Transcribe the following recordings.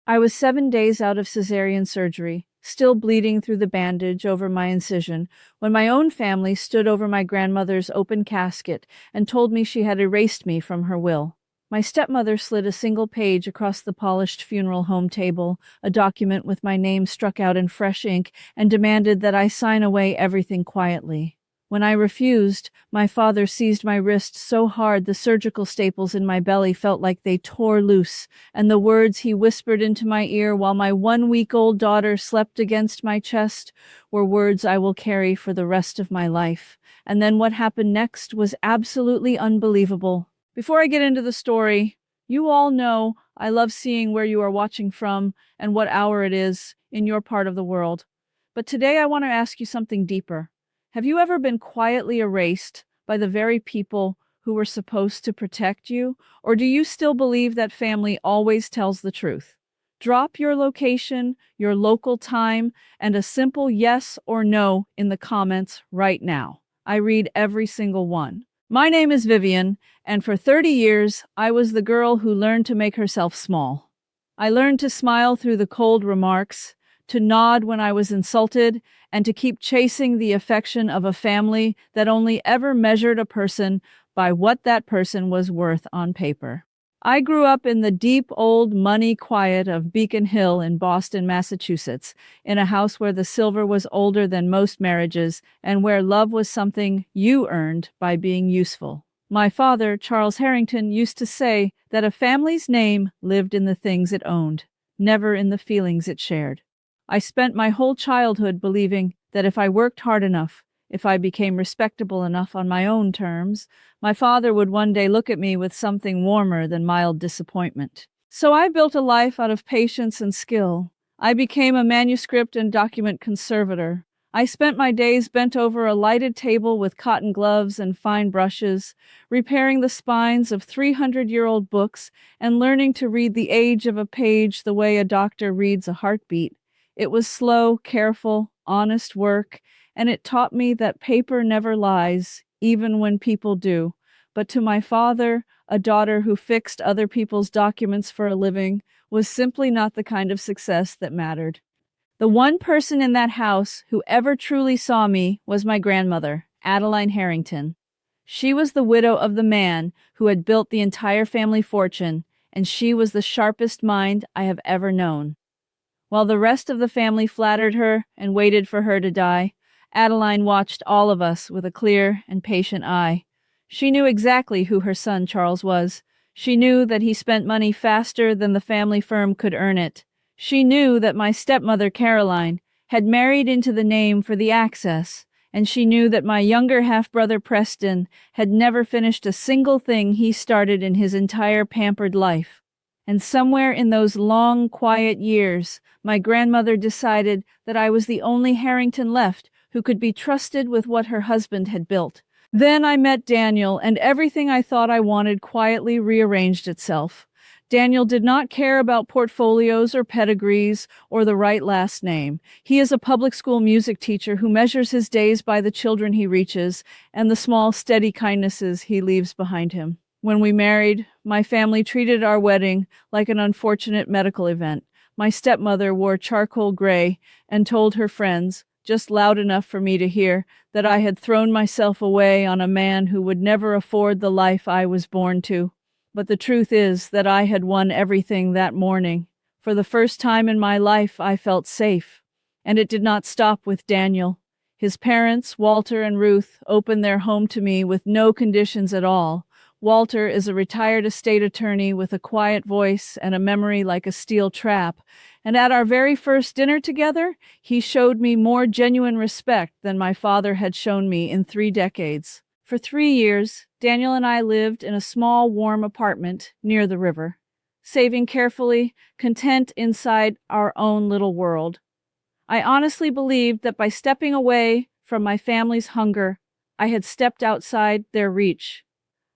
I was 7 days out of cesarean surgery, still bleeding through the bandage over my incision, when my own family stood over my grandmother's open casket and told me she had erased me from her will. My stepmother slid a single page across the polished funeral home table, a document with my name struck out in fresh ink, and demanded that I sign away everything quietly. When I refused, my father seized my wrist so hard the surgical staples in my belly felt like they tore loose, and the words he whispered into my ear while my 1-week-old daughter slept against my chest were words I will carry for the rest of my life. And then what happened next was absolutely unbelievable. Before I get into the story, you all know I love seeing where you are watching from and what hour it is in your part of the world. But today I want to ask you something deeper. Have you ever been quietly erased by the very people who were supposed to protect you? Or do you still believe that family always tells the truth? Drop your location, your local time, and a simple yes or no in the comments right now. I read every single one. My name is Vivian, and for 30 years, I was the girl who learned to make herself small. I learned to smile through the cold remarks, to nod when I was insulted, and to keep chasing the affection of a family that only ever measured a person by what that person was worth on paper. I grew up in the deep old money quiet of Beacon Hill in Boston, Massachusetts, in a house where the silver was older than most marriages and where love was something you earned by being useful. My father, Charles Harrington, used to say that a family's name lived in the things it owned, never in the feelings it shared. I spent my whole childhood believing that if I worked hard enough, if I became respectable enough on my own terms, my father would one day look at me with something warmer than mild disappointment. So I built a life out of patience and skill. I became a manuscript and document conservator. I spent my days bent over a lighted table with cotton gloves and fine brushes, repairing the spines of 300-year-old books and learning to read the age of a page the way a doctor reads a heartbeat. It was slow, careful, honest work, and it taught me that paper never lies, even when people do. But to my father, a daughter who fixed other people's documents for a living was simply not the kind of success that mattered. The one person in that house who ever truly saw me was my grandmother, Adeline Harrington. She was the widow of the man who had built the entire family fortune, and she was the sharpest mind I have ever known. While the rest of the family flattered her and waited for her to die, Adeline watched all of us with a clear and patient eye. She knew exactly who her son Charles was. She knew that he spent money faster than the family firm could earn it. She knew that my stepmother Caroline had married into the name for the access, and she knew that my younger half-brother Preston had never finished a single thing he started in his entire pampered life. And somewhere in those long, quiet years, my grandmother decided that I was the only Harrington left who could be trusted with what her husband had built. Then I met Daniel, and everything I thought I wanted quietly rearranged itself. Daniel did not care about portfolios or pedigrees or the right last name. He is a public school music teacher who measures his days by the children he reaches and the small, steady kindnesses he leaves behind him. When we married, my family treated our wedding like an unfortunate medical event. My stepmother wore charcoal gray and told her friends, just loud enough for me to hear, that I had thrown myself away on a man who would never afford the life I was born to. But the truth is that I had won everything that morning. For the first time in my life, I felt safe. And it did not stop with Daniel. His parents, Walter and Ruth, opened their home to me with no conditions at all. Walter is a retired estate attorney with a quiet voice and a memory like a steel trap. And at our very first dinner together, he showed me more genuine respect than my father had shown me in 3 decades. For 3 years, Daniel and I lived in a small, warm apartment near the river, saving carefully, content inside our own little world. I honestly believed that by stepping away from my family's hunger, I had stepped outside their reach.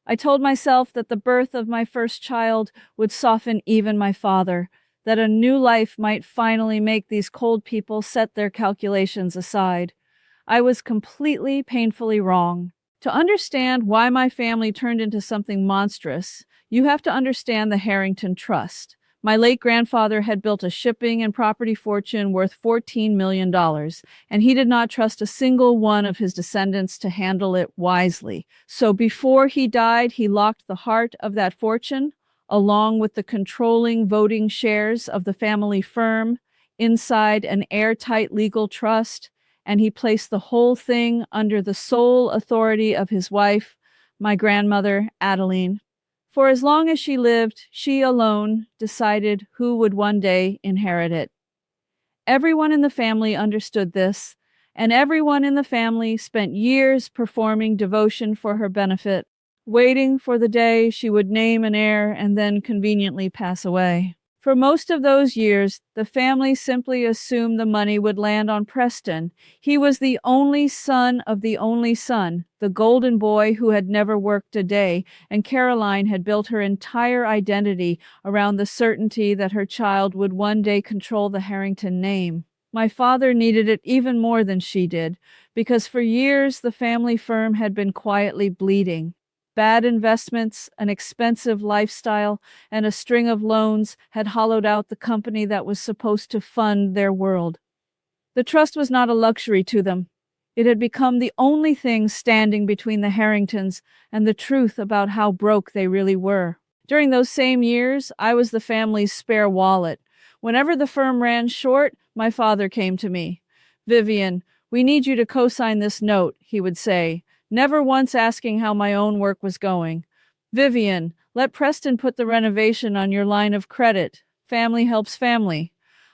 I told myself that the birth of my first child would soften even my father, that a new life might finally make these cold people set their calculations aside. I was completely, painfully wrong. To understand why my family turned into something monstrous, you have to understand the Harrington Trust. My late grandfather had built a shipping and property fortune worth $14 million, and he did not trust a single one of his descendants to handle it wisely. So before he died, he locked the heart of that fortune, along with the controlling voting shares of the family firm, inside an airtight legal trust, and he placed the whole thing under the sole authority of his wife, my grandmother, Adeline. For as long as she lived, she alone decided who would one day inherit it. Everyone in the family understood this, and everyone in the family spent years performing devotion for her benefit, waiting for the day she would name an heir and then conveniently pass away. For most of those years, the family simply assumed the money would land on Preston. He was the only son of the only son, the golden boy who had never worked a day, and Caroline had built her entire identity around the certainty that her child would one day control the Harrington name. My father needed it even more than she did, because for years the family firm had been quietly bleeding. Bad investments, an expensive lifestyle, and a string of loans had hollowed out the company that was supposed to fund their world. The trust was not a luxury to them. It had become the only thing standing between the Harringtons and the truth about how broke they really were. During those same years, I was the family's spare wallet. Whenever the firm ran short, my father came to me. "Vivian, we need you to co-sign this note," he would say, never once asking how my own work was going. "Vivian, let Preston put the renovation on your line of credit. Family helps family."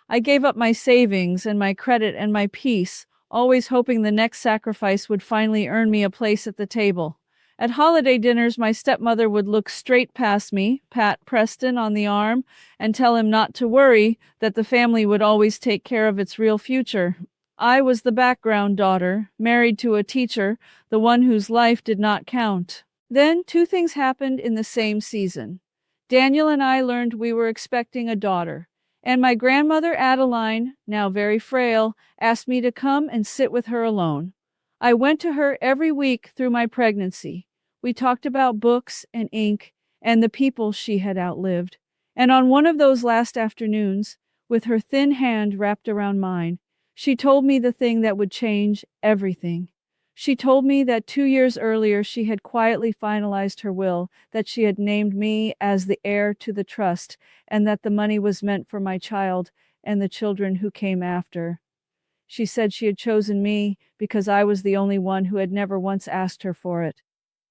I gave up my savings and my credit and my peace, always hoping the next sacrifice would finally earn me a place at the table. At holiday dinners, my stepmother would look straight past me, pat Preston on the arm, and tell him not to worry, that the family would always take care of its real future. I was the background daughter, married to a teacher, the one whose life did not count. Then two things happened in the same season. Daniel and I learned we were expecting a daughter, and my grandmother Adeline, now very frail, asked me to come and sit with her alone. I went to her every week through my pregnancy. We talked about books and ink and the people she had outlived. And on one of those last afternoons, with her thin hand wrapped around mine, she told me the thing that would change everything. She told me that 2 years earlier she had quietly finalized her will, that she had named me as the heir to the trust, and that the money was meant for my child and the children who came after. She said she had chosen me because I was the only one who had never once asked her for it.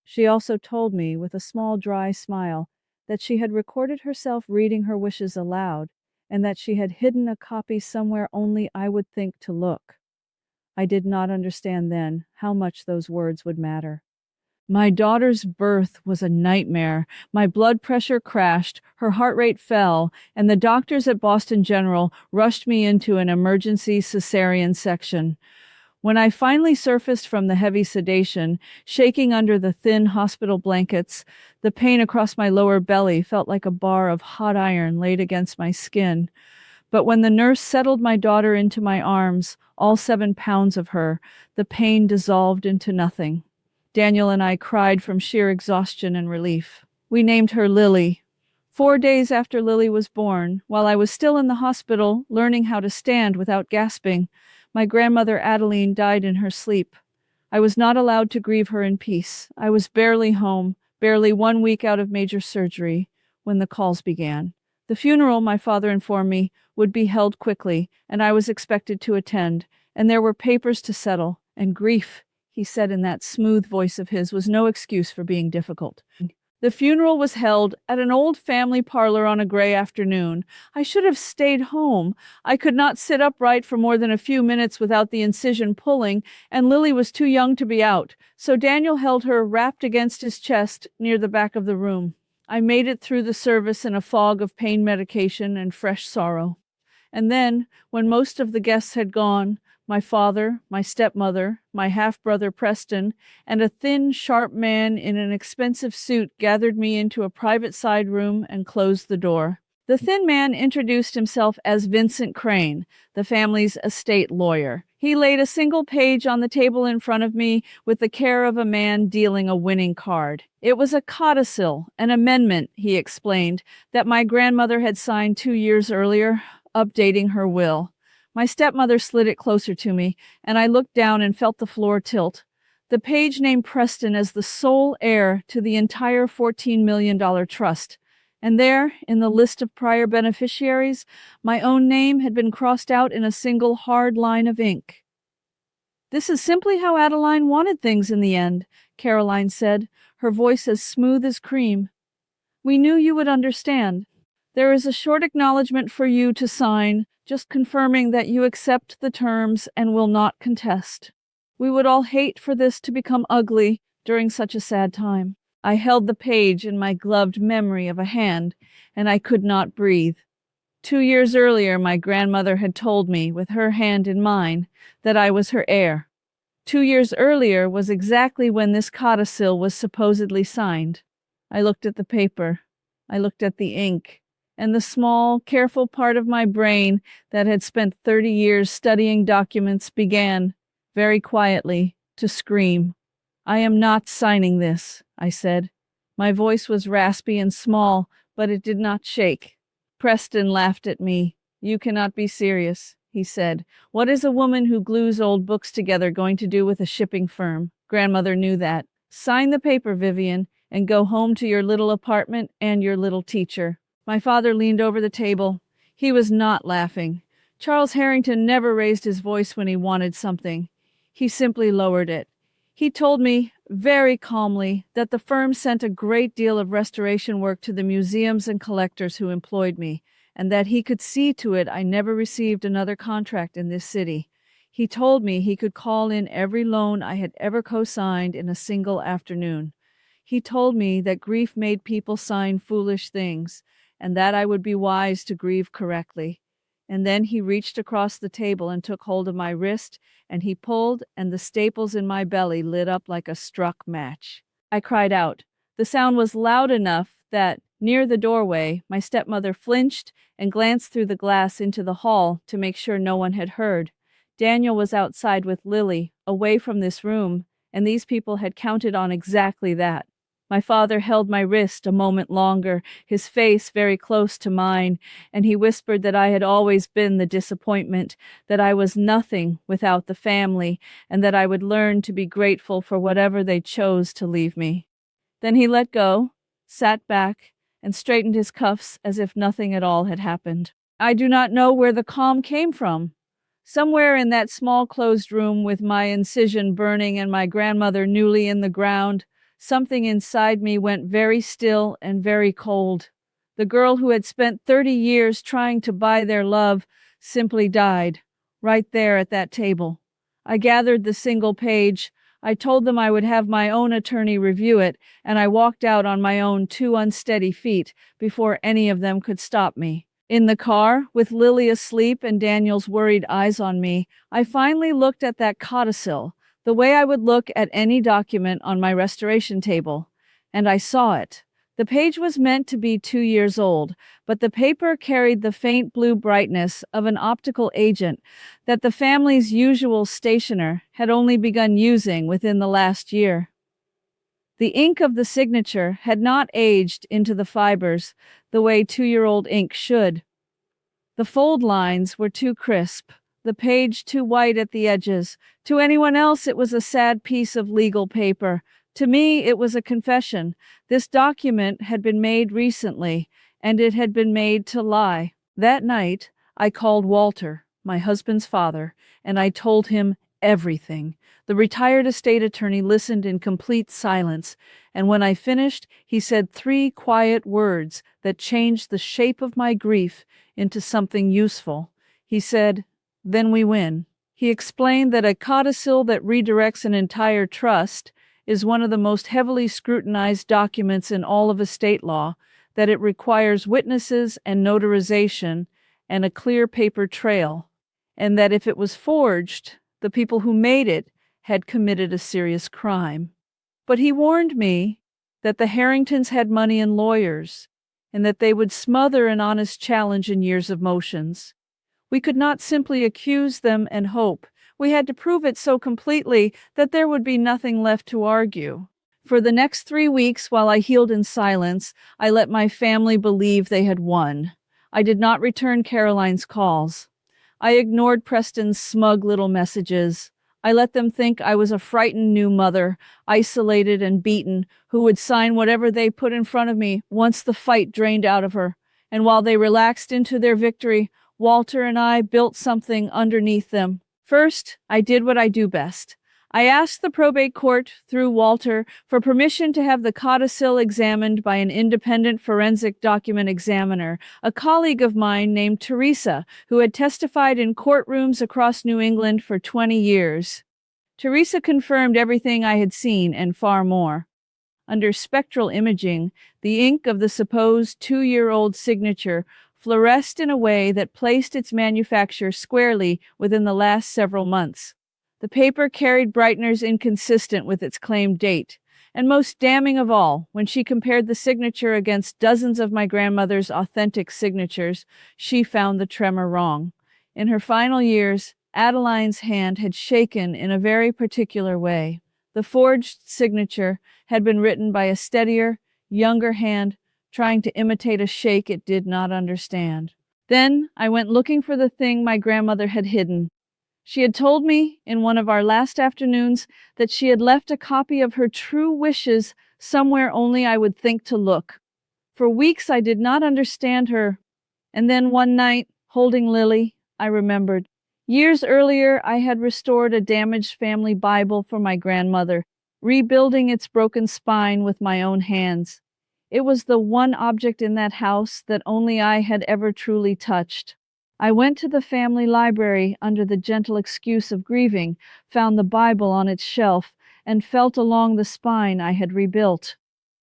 She also told me, with a small dry smile, that she had recorded herself reading her wishes aloud, and that she had hidden a copy somewhere only I would think to look. I did not understand then how much those words would matter. My daughter's birth was a nightmare. My blood pressure crashed, her heart rate fell, and the doctors at Boston General rushed me into an emergency cesarean section. When I finally surfaced from the heavy sedation, shaking under the thin hospital blankets, the pain across my lower belly felt like a bar of hot iron laid against my skin. But when the nurse settled my daughter into my arms, all 7 pounds of her, the pain dissolved into nothing. Daniel and I cried from sheer exhaustion and relief. We named her Lily. 4 days after Lily was born, while I was still in the hospital, learning how to stand without gasping, my grandmother Adeline died in her sleep. I was not allowed to grieve her in peace. I was barely home, barely 1 week out of major surgery, when the calls began. The funeral, my father informed me, would be held quickly, and I was expected to attend, and there were papers to settle, and grief, he said in that smooth voice of his, was no excuse for being difficult. The funeral was held at an old family parlor on a gray afternoon. I should have stayed home. I could not sit upright for more than a few minutes without the incision pulling, and Lily was too young to be out, so Daniel held her wrapped against his chest near the back of the room. I made it through the service in a fog of pain medication and fresh sorrow. And then, when most of the guests had gone, my father, my stepmother, my half-brother Preston, and a thin, sharp man in an expensive suit gathered me into a private side room and closed the door. The thin man introduced himself as Vincent Crane, the family's estate lawyer. He laid a single page on the table in front of me with the care of a man dealing a winning card. It was a codicil, an amendment, he explained, that my grandmother had signed 2 years earlier, updating her will. My stepmother slid it closer to me, and I looked down and felt the floor tilt. The page named Preston as the sole heir to the entire $14 million trust. And there, in the list of prior beneficiaries, my own name had been crossed out in a single hard line of ink. "This is simply how Adeline wanted things in the end," Caroline said, her voice as smooth as cream. "We knew you would understand. There is a short acknowledgement for you to sign, just confirming that you accept the terms and will not contest. We would all hate for this to become ugly during such a sad time." I held the page in my gloved memory of a hand, and I could not breathe. 2 years earlier, my grandmother had told me, with her hand in mine, that I was her heir. 2 years earlier was exactly when this codicil was supposedly signed. I looked at the paper. I looked at the ink. And the small, careful part of my brain that had spent 30 years studying documents began, very quietly, to scream. "I am not signing this," I said. My voice was raspy and small, but it did not shake. Preston laughed at me. "You cannot be serious," he said. "What is a woman who glues old books together going to do with a shipping firm?" Grandmother knew that. "Sign the paper, Vivian, and go home to your little apartment and your little teacher." My father leaned over the table. He was not laughing. Charles Harrington never raised his voice when he wanted something. He simply lowered it. He told me, very calmly, that the firm sent a great deal of restoration work to the museums and collectors who employed me, and that he could see to it I never received another contract in this city. He told me he could call in every loan I had ever co-signed in a single afternoon. He told me that grief made people sign foolish things, and that I would be wise to grieve correctly. And then he reached across the table and took hold of my wrist, and he pulled, and the staples in my belly lit up like a struck match. I cried out. The sound was loud enough that, near the doorway, my stepmother flinched and glanced through the glass into the hall to make sure no one had heard. Daniel was outside with Lily, away from this room, and these people had counted on exactly that. My father held my wrist a moment longer, his face very close to mine, and he whispered that I had always been the disappointment, that I was nothing without the family, and that I would learn to be grateful for whatever they chose to leave me. Then he let go, sat back, and straightened his cuffs as if nothing at all had happened. I do not know where the calm came from. Somewhere in that small closed room with my incision burning and my grandmother newly in the ground, something inside me went very still and very cold. The girl who had spent 30 years trying to buy their love simply died, right there at that table. I gathered the single page. I told them I would have my own attorney review it, and I walked out on my own 2 unsteady feet before any of them could stop me. In the car, with Lily asleep and Daniel's worried eyes on me, I finally looked at that codicil, the way I would look at any document on my restoration table. And I saw it. The page was meant to be 2 years old, but the paper carried the faint blue brightness of an optical agent that the family's usual stationer had only begun using within the last year. The ink of the signature had not aged into the fibers the way 2-year-old ink should. The fold lines were too crisp, the page too white at the edges. To anyone else, it was a sad piece of legal paper. To me, it was a confession. This document had been made recently, and it had been made to lie. That night, I called Walter, my husband's father, and I told him everything. The retired estate attorney listened in complete silence, and when I finished, he said 3 quiet words that changed the shape of my grief into something useful. He said, "Then we win." He explained that a codicil that redirects an entire trust is one of the most heavily scrutinized documents in all of estate law, that it requires witnesses and notarization and a clear paper trail, and that if it was forged, the people who made it had committed a serious crime. But he warned me that the Harringtons had money and lawyers, and that they would smother an honest challenge in years of motions. We could not simply accuse them and hope. We had to prove it so completely that there would be nothing left to argue. For the next 3 weeks, while I healed in silence, I let my family believe they had won. I did not return Caroline's calls. I ignored Preston's smug little messages. I let them think I was a frightened new mother, isolated and beaten, who would sign whatever they put in front of me once the fight drained out of her. And while they relaxed into their victory, Walter and I built something underneath them. First, I did what I do best. I asked the probate court, through Walter, for permission to have the codicil examined by an independent forensic document examiner, a colleague of mine named Teresa, who had testified in courtrooms across New England for 20 years. Teresa confirmed everything I had seen and far more. Under spectral imaging, the ink of the supposed 2-year-old signature fluoresced in a way that placed its manufacture squarely within the last several months. The paper carried brighteners inconsistent with its claimed date, and most damning of all, when she compared the signature against dozens of my grandmother's authentic signatures, she found the tremor wrong. In her final years, Adeline's hand had shaken in a very particular way. The forged signature had been written by a steadier, younger hand, trying to imitate a shake it did not understand. Then I went looking for the thing my grandmother had hidden. She had told me in one of our last afternoons that she had left a copy of her true wishes somewhere only I would think to look. For weeks I did not understand her, and then one night, holding Lily, I remembered. Years earlier, I had restored a damaged family Bible for my grandmother, rebuilding its broken spine with my own hands. It was the one object in that house that only I had ever truly touched. I went to the family library under the gentle excuse of grieving, found the Bible on its shelf, and felt along the spine I had rebuilt.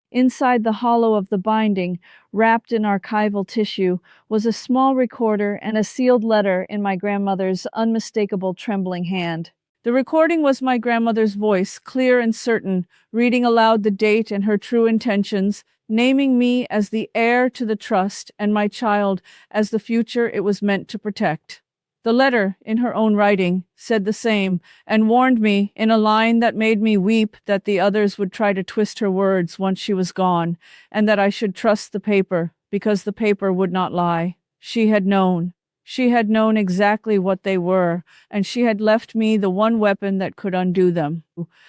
Inside the hollow of the binding, wrapped in archival tissue, was a small recorder and a sealed letter in my grandmother's unmistakable trembling hand. The recording was my grandmother's voice, clear and certain, reading aloud the date and her true intentions, naming me as the heir to the trust and my child as the future it was meant to protect. The letter, in her own writing, said the same, and warned me, in a line that made me weep, that the others would try to twist her words once she was gone, and that I should trust the paper, because the paper would not lie. She had known. She had known exactly what they were, and she had left me the one weapon that could undo them.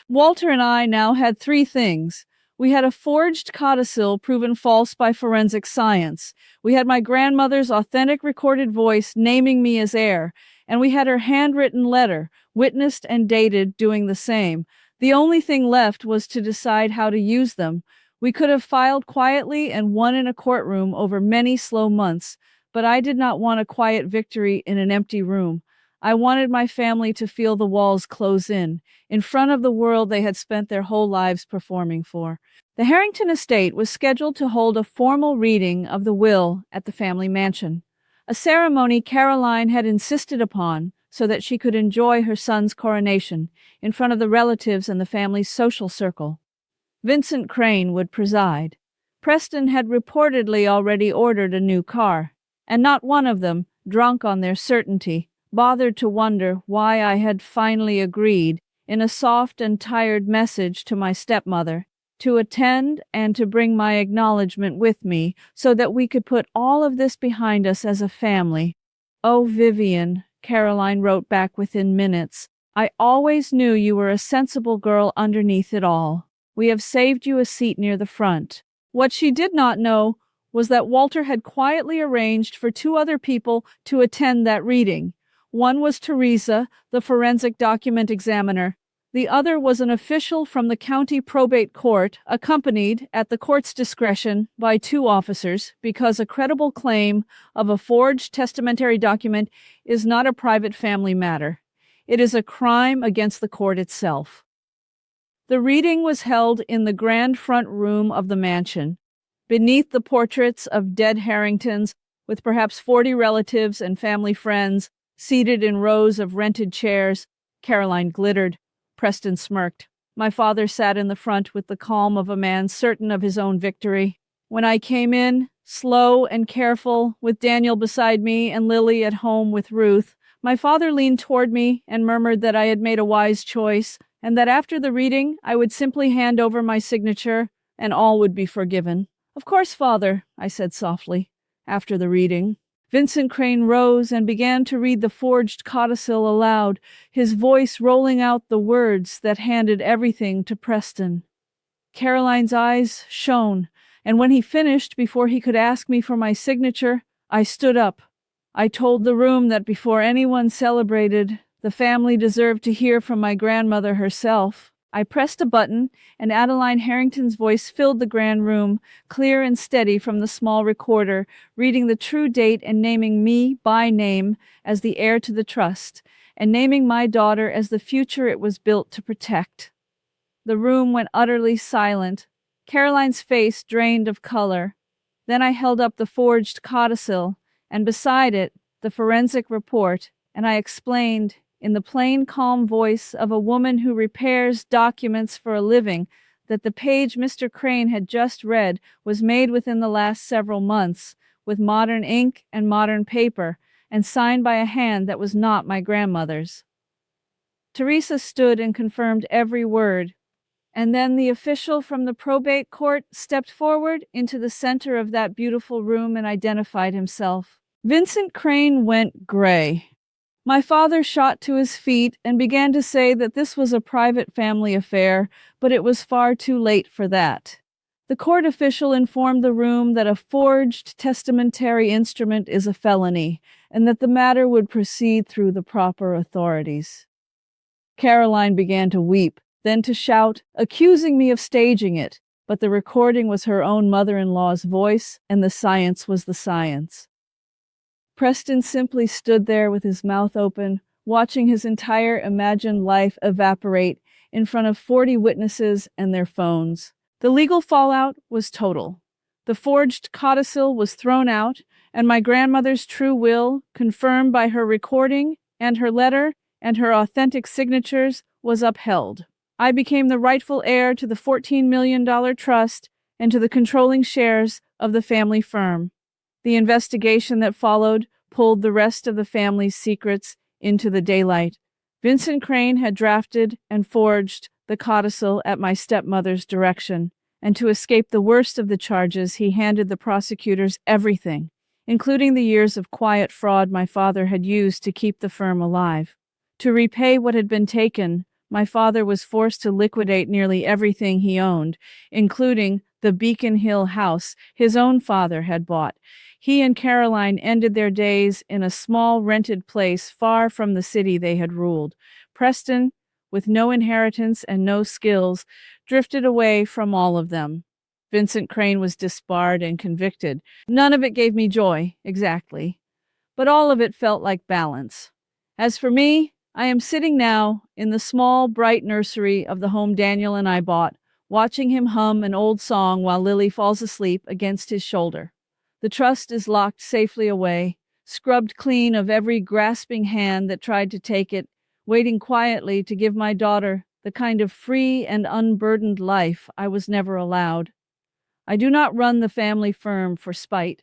Walter and I now had 3 things. We had a forged codicil proven false by forensic science. We had my grandmother's authentic recorded voice naming me as heir, and we had her handwritten letter, witnessed and dated, doing the same. The only thing left was to decide how to use them. We could have filed quietly and won in a courtroom over many slow months, but I did not want a quiet victory in an empty room. I wanted my family to feel the walls close in front of the world they had spent their whole lives performing for. The Harrington estate was scheduled to hold a formal reading of the will at the family mansion, a ceremony Caroline had insisted upon so that she could enjoy her son's coronation in front of the relatives and the family's social circle. Vincent Crane would preside. Preston had reportedly already ordered a new car, and not one of them, drunk on their certainty, bothered to wonder why I had finally agreed, in a soft and tired message to my stepmother, to attend and to bring my acknowledgement with me so that we could put all of this behind us as a family. "Oh, Vivian," Caroline wrote back within minutes, "I always knew you were a sensible girl underneath it all. We have saved you a seat near the front." What she did not know was that Walter had quietly arranged for 2 other people to attend that reading. One was Teresa, the forensic document examiner. The other was an official from the county probate court, accompanied, at the court's discretion, by 2 officers, because a credible claim of a forged testamentary document is not a private family matter. It is a crime against the court itself. The reading was held in the grand front room of the mansion, beneath the portraits of dead Harringtons, with perhaps 40 relatives and family friends seated in rows of rented chairs. Caroline glittered. Preston smirked. My father sat in the front with the calm of a man certain of his own victory. When I came in, slow and careful, with Daniel beside me and Lily at home with Ruth, My father leaned toward me and murmured that I had made a wise choice, and that after the reading, I would simply hand over my signature and all would be forgiven. Of course, father, I said softly, after the reading. Vincent Crane rose and began to read the forged codicil aloud, his voice rolling out the words that handed everything to Preston. Caroline's eyes shone, and when he finished, before he could ask me for my signature, I stood up. I told the room that before anyone celebrated, the family deserved to hear from my grandmother herself. I pressed a button, and Adeline Harrington's voice filled the grand room, clear and steady from the small recorder, reading the true date and naming me by name as the heir to the trust, and naming my daughter as the future it was built to protect. The room went utterly silent. Caroline's face drained of color. Then I held up the forged codicil, and beside it, the forensic report, and I explained, in the plain, calm voice of a woman who repairs documents for a living, that the page Mr. Crane had just read was made within the last several months, with modern ink and modern paper, and signed by a hand that was not my grandmother's. Teresa stood and confirmed every word, and then the official from the probate court stepped forward into the center of that beautiful room and identified himself. Vincent Crane went gray. My father shot to his feet and began to say that this was a private family affair, but it was far too late for that. The court official informed the room that a forged testamentary instrument is a felony, and that the matter would proceed through the proper authorities. Caroline began to weep, then to shout, accusing me of staging it, but the recording was her own mother-in-law's voice, and the science was the science. Preston simply stood there with his mouth open, watching his entire imagined life evaporate in front of 40 witnesses and their phones. The legal fallout was total. The forged codicil was thrown out, and my grandmother's true will, confirmed by her recording and her letter and her authentic signatures, was upheld. I became the rightful heir to the $14 million trust and to the controlling shares of the family firm. The investigation that followed pulled the rest of the family's secrets into the daylight. Vincent Crane had drafted and forged the codicil at my stepmother's direction, and to escape the worst of the charges, he handed the prosecutors everything, including the years of quiet fraud my father had used to keep the firm alive. To repay what had been taken, my father was forced to liquidate nearly everything he owned, including the Beacon Hill house his own father had bought. He and Caroline ended their days in a small rented place far from the city they had ruled. Preston, with no inheritance and no skills, drifted away from all of them. Vincent Crane was disbarred and convicted. None of it gave me joy, exactly, but all of it felt like balance. As for me, I am sitting now in the small, bright nursery of the home Daniel and I bought, watching him hum an old song while Lily falls asleep against his shoulder. The trust is locked safely away, scrubbed clean of every grasping hand that tried to take it, waiting quietly to give my daughter the kind of free and unburdened life I was never allowed. I do not run the family firm for spite.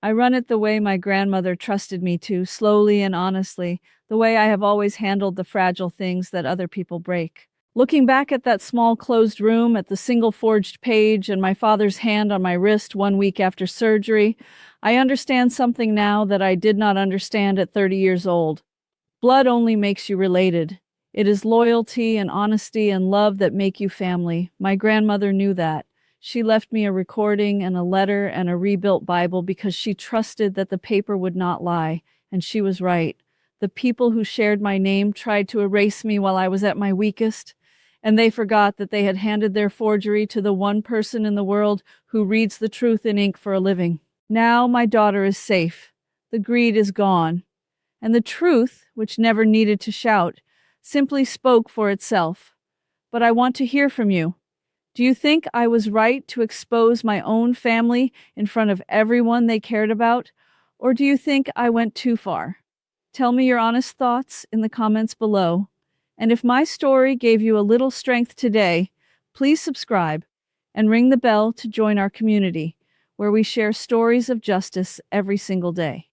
I run it the way my grandmother trusted me to, slowly and honestly, the way I have always handled the fragile things that other people break. Looking back at that small closed room, at the single forged page, and my father's hand on my wrist 1 week after surgery, I understand something now that I did not understand at 30 years old. Blood only makes you related. It is loyalty and honesty and love that make you family. My grandmother knew that. She left me a recording and a letter and a rebuilt Bible because she trusted that the paper would not lie, and she was right. The people who shared my name tried to erase me while I was at my weakest, and they forgot that they had handed their forgery to the one person in the world who reads the truth in ink for a living. Now my daughter is safe. The greed is gone. And the truth, which never needed to shout, simply spoke for itself. But I want to hear from you. Do you think I was right to expose my own family in front of everyone they cared about? Or do you think I went too far? Tell me your honest thoughts in the comments below. And if my story gave you a little strength today, please subscribe and ring the bell to join our community, where we share stories of justice every single day.